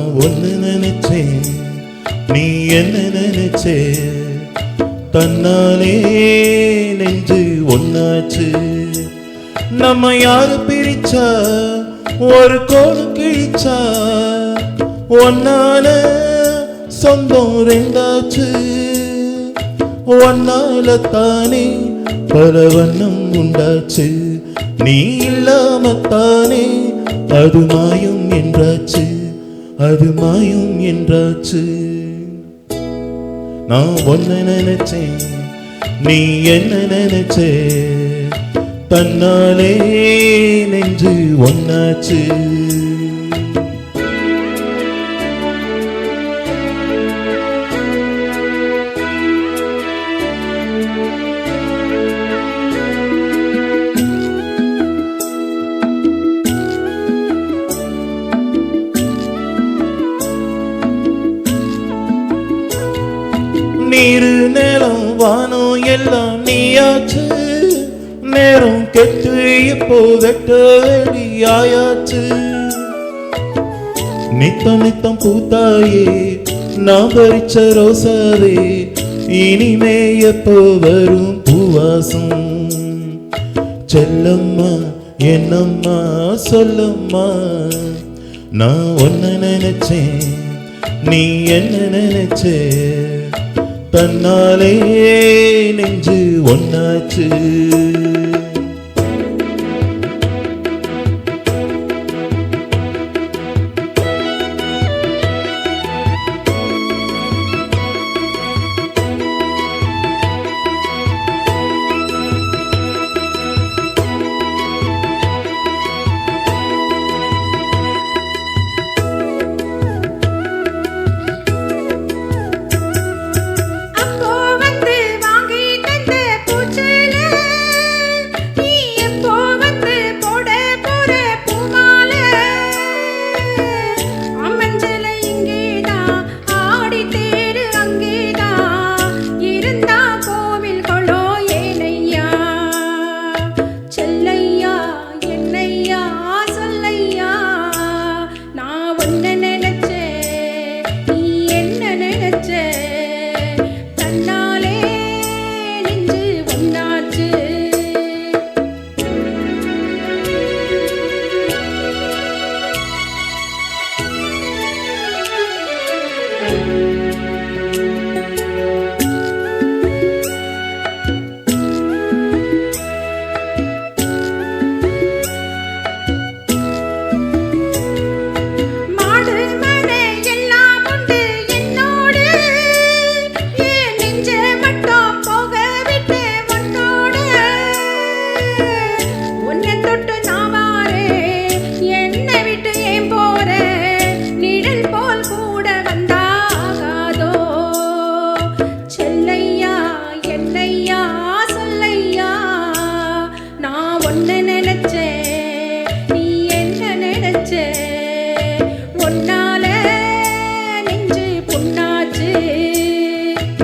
நான் ஒன்னு நினைச்சேன், நீ என்ன நினைச்சே, தன்னாலே நெஞ்சு ஒன்னாச்சு. நம்ம யாரு பிரிச்சா, ஒரு கோடு கிழிச்சா, ஒன்னால சொந்தம் ரெண்டாச்சு. ஒன்னால தானே பல வண்ணம் உண்டாச்சு. நீ இல்லாமத்தானே அது மாயும் என்றாச்சு, அது மாயும் என்றாச்சு. நான் ஒன்ன நினைச்சேன், நீ என்ன நினைச்சே, தன்னாலே நெஞ்சு ஒன்னாச்சு. நீரு நிலம் வானம் எல்லாம் நீயாச்சு. நேரம் கெட்டு இப்போ வெட்ட வேண்டியாயாச்சு. நித்தம் நித்தம் பூத்தாயே நான் பறிச்ச ரோசாவே, இனிமே எப்போ வரும் பூவாசம். செல்லம்மா என்னம்மா சொல்லம்மா, நான் ஒன்ன நினைச்சேன், நீ என்ன நினைச்சே, தன்னாலே நெஞ்சு ஒன்னாச்சு.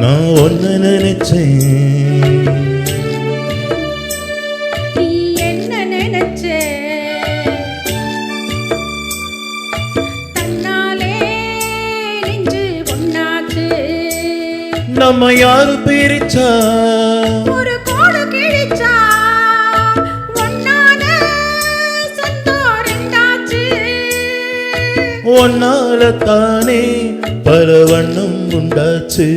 நான் ஒன்னு நினைச்சேன், நீ என்ன நினைச்சே, தன்னாலே நெஞ்சு ஒன்னாச்சு. நம்ம யாரு பிரிச்சா, ஒரு கோடு கிழிச்சா, ஒன்னால சொந்தம் ரெண்டாச்சு. ஒன்னால தானே பல வண்ணம் உண்டாச்சு.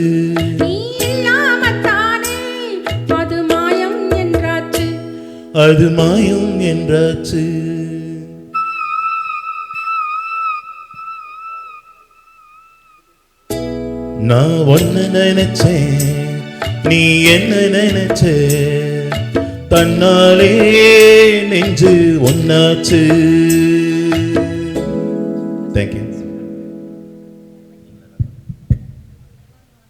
நீ இல்லாமத்தானே அது மாயம் என்றாச்சு, அது மாயம் என்றாச்சு. நான் ஒன்ன நினைச்சேன், நீ என்ன நினைச்சே, தன்னாலே நெஞ்சு ஒன்னாச்சு. தேங்க்யூ.